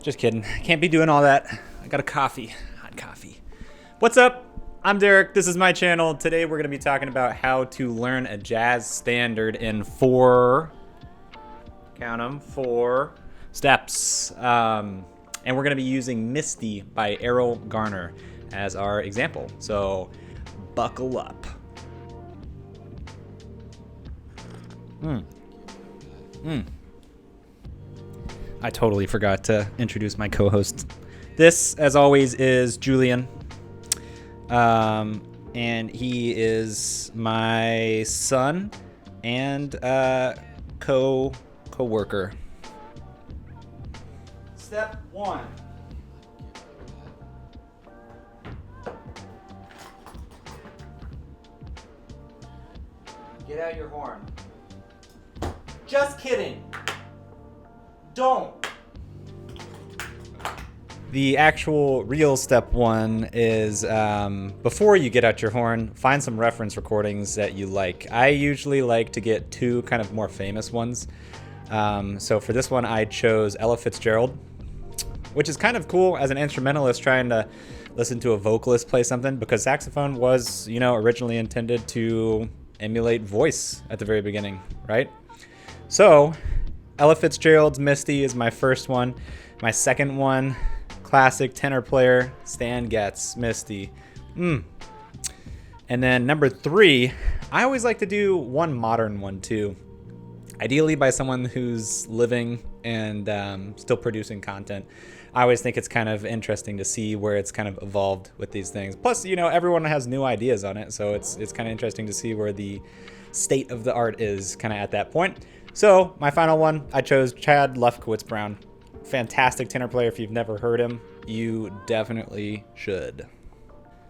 Just kidding. Can't be doing all that. I got a coffee. Hot coffee. What's up? I'm Derek. This is my channel. Today we're going to be talking about how to learn a jazz standard in four steps. And we're going to be using Misty by Erroll Garner as our example. So buckle up. I totally forgot to introduce my co-host. This, as always, is Julian. And he is my son and co-worker. Step one. Get out your horn. Just kidding. Don't. The actual real step one is before you get out your horn, find some reference recordings that you like. I usually like to get two kind of more famous ones. So for this one, I chose Ella Fitzgerald, which is kind of cool as an instrumentalist trying to listen to a vocalist play something, because saxophone was, originally intended to emulate voice at the very beginning, right? So Ella Fitzgerald's Misty is my first one. My second one, classic tenor player, Stan Getz, Misty. And then number three, I always like to do one modern one too. Ideally by someone who's living and still producing content. I always think it's kind of interesting to see where it's kind of evolved with these things. Plus, everyone has new ideas on it, so it's kind of interesting to see where the state of the art is kind of at that point. So my final one, I chose Lefkowitz-Brown. Fantastic tenor player. If you've never heard him, you definitely should.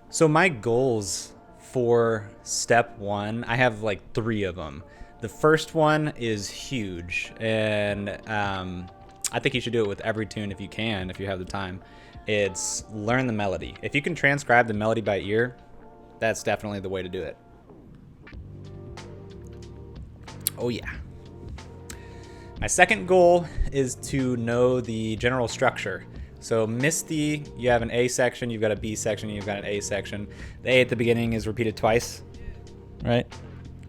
So my goals for step one, I have like three of them. The first one is huge, and I think you should do it with every tune if you can, if you have the time. It's learn the melody. If you can transcribe the melody by ear, that's definitely the way to do it. Oh yeah. My second goal is to know the general structure. So Misty, you have an A section, you've got a B section, you've got an A section. The A at the beginning is repeated twice, right?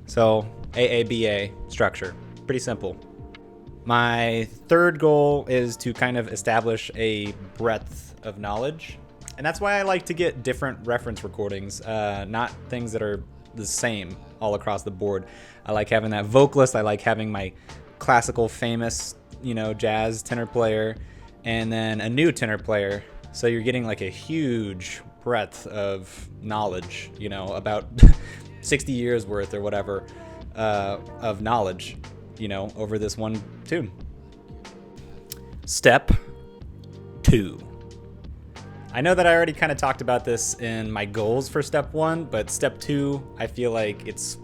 So A, B, A structure, pretty simple. My third goal is to kind of establish a breadth of knowledge. And that's why I like to get different reference recordings, not things that are the same all across the board. I like having that vocalist, I like having my classical famous, jazz tenor player, and then a new tenor player. So you're getting like a huge breadth of knowledge, about 60 years worth or whatever of knowledge, over this one tune. Step two. I know that I already kind of talked about this in my goals for step one, but step two, I feel like it's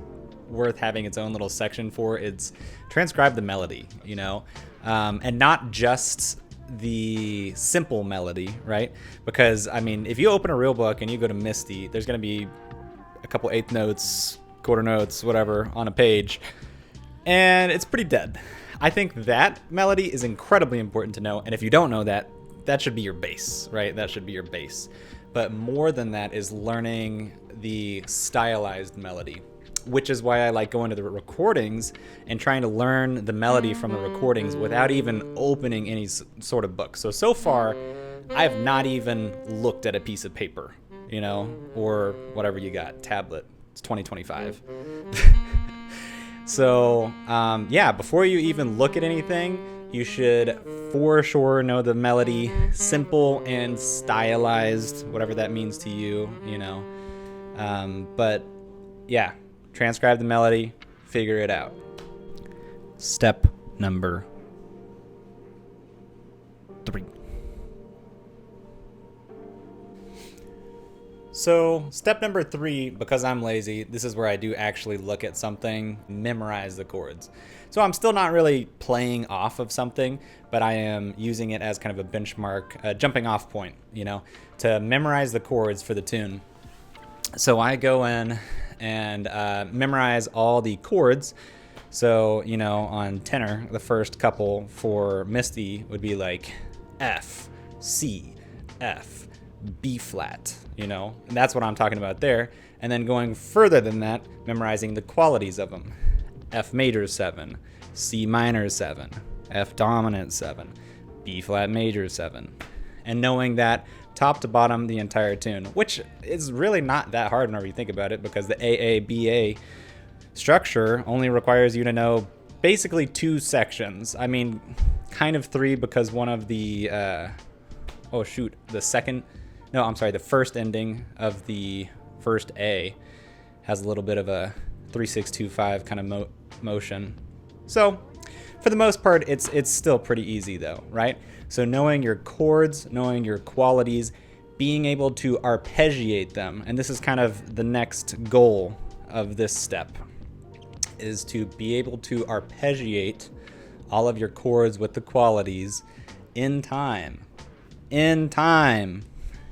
worth having its own little section for. It's transcribe the melody, and not just the simple melody, right? Because if you open a real book and you go to Misty, there's going to be a couple eighth notes, quarter notes, whatever on a page, and it's pretty dead. I think that melody is incredibly important to know, and if you don't know that, that should be your base, right? That should be your base. But more than that is learning the stylized melody, which is why I like going to the recordings and trying to learn the melody from the recordings without even opening any sort of book. So far, I have not even looked at a piece of paper, or whatever you got, tablet. It's 2025. So, before you even look at anything, you should for sure know the melody, simple and stylized, whatever that means to you, but yeah. Transcribe the melody, figure it out. Step number three. So step number three, because I'm lazy, this is where I do actually look at something, memorize the chords. So I'm still not really playing off of something, but I am using it as kind of a benchmark, a jumping off point, to memorize the chords for the tune. So I go in and memorize all the chords. So, on tenor, the first couple for Misty would be like F, C, F, B flat, you know, and that's what I'm talking about there. And then going further than that, memorizing the qualities of them. F major 7, C minor 7, F dominant 7, B flat major 7. And knowing that top to bottom the entire tune, which is really not that hard whenever you think about it, because the AABA structure only requires you to know basically 2 sections. I mean, kind of 3, because one of the, the first ending of the first A has a little bit of a 3-6-2-5 kind of motion. So for the most part, it's still pretty easy though, right? So knowing your chords, knowing your qualities, being able to arpeggiate them, and this is kind of the next goal of this step, is to be able to arpeggiate all of your chords with the qualities in time. In time.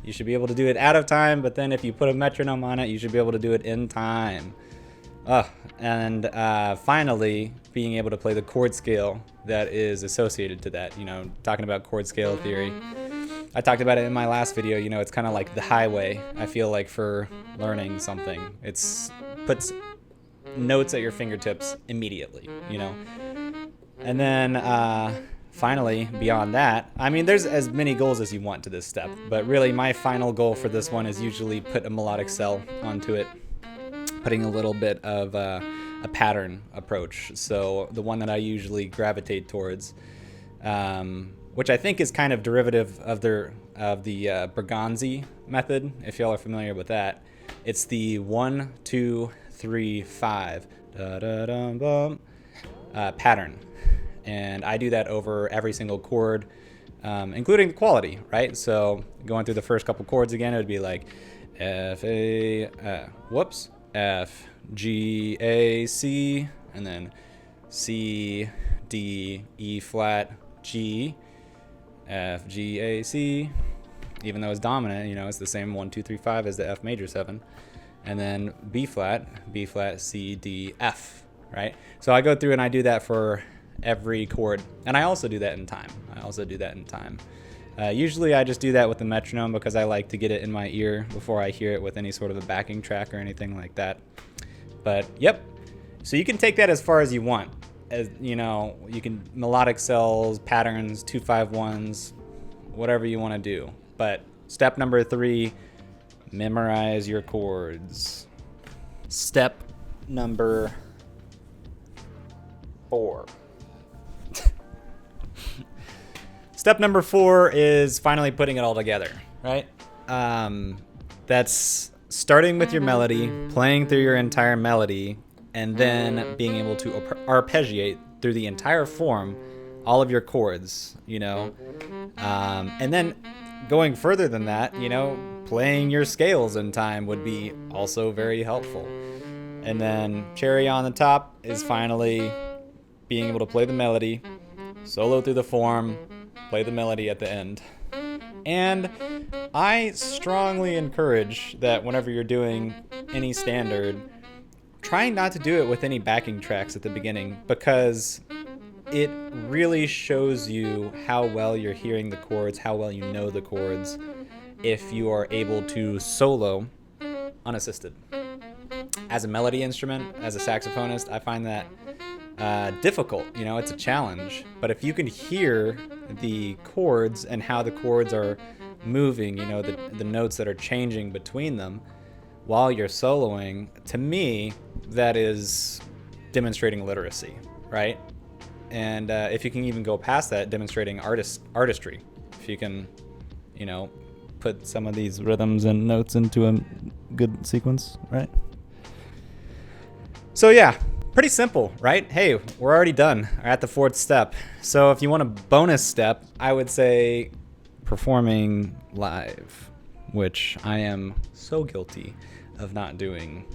You should be able to do it out of time, but then if you put a metronome on it, you should be able to do it in time. And finally, being able to play the chord scale that is associated to that, you know, talking about chord scale theory. I talked about it in my last video, you know, it's kind of like the highway, I feel like, for learning something. It's puts notes at your fingertips immediately, you know. And then finally, beyond that, I mean, there's as many goals as you want to this step, but really my final goal for this one is usually put a melodic cell onto it, putting a little bit of a pattern approach. So the one that I usually gravitate towards, which I think is kind of derivative of the Berganzi method, if y'all are familiar with that. It's the 1, 2, 3, 5 pattern, and I do that over every single chord, including the quality, right? So going through the first couple chords again, it would be like F G A C, and then C D E flat G F G A C. Even though it's dominant, you know, it's the same 1 2 3 5 as the F major 7, and then B flat C D F, right? So I go through and I do that for every chord, and I also do that in time. Usually I just do that with the metronome because I like to get it in my ear before I hear it with any sort of a backing track or anything like that. But yep, so you can take that as far as you want. As you know, you can melodic cells, patterns, 2-5-1s, whatever you want to do. But step number 3, memorize your chords. Step number 4. Step number 4 is finally putting it all together, right? That's starting with your melody, playing through your entire melody, and then being able to arpeggiate through the entire form all of your chords, you know? And then going further than that, you know, playing your scales in time would be also very helpful. And then cherry on the top is finally being able to play the melody, solo through the form, play the melody at the end. And I strongly encourage that whenever you're doing any standard, try not to do it with any backing tracks at the beginning, because it really shows you how well you're hearing the chords, how well you know the chords, if you are able to solo unassisted. As a melody instrument, as a saxophonist, I find that difficult, you know, it's a challenge. But if you can hear the chords and how the chords are moving, you know, the notes that are changing between them while you're soloing, to me, that is demonstrating literacy, right? And if you can even go past that, demonstrating artistry, if you can, you know, put some of these rhythms and notes into a good sequence, right? So yeah, pretty simple, right? Hey, we're already done. We're at the 4th step. So if you want a bonus step, I would say performing live, which I am so guilty of not doing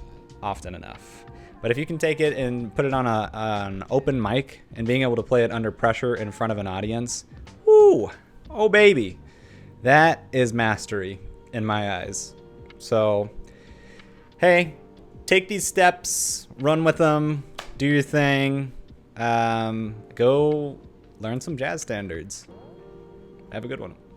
often enough. But if you can take it and put it on an open mic and being able to play it under pressure in front of an audience, whoo, oh baby, that is mastery in my eyes. So, hey, take these steps, run with them, do your thing, go learn some jazz standards. Have a good one.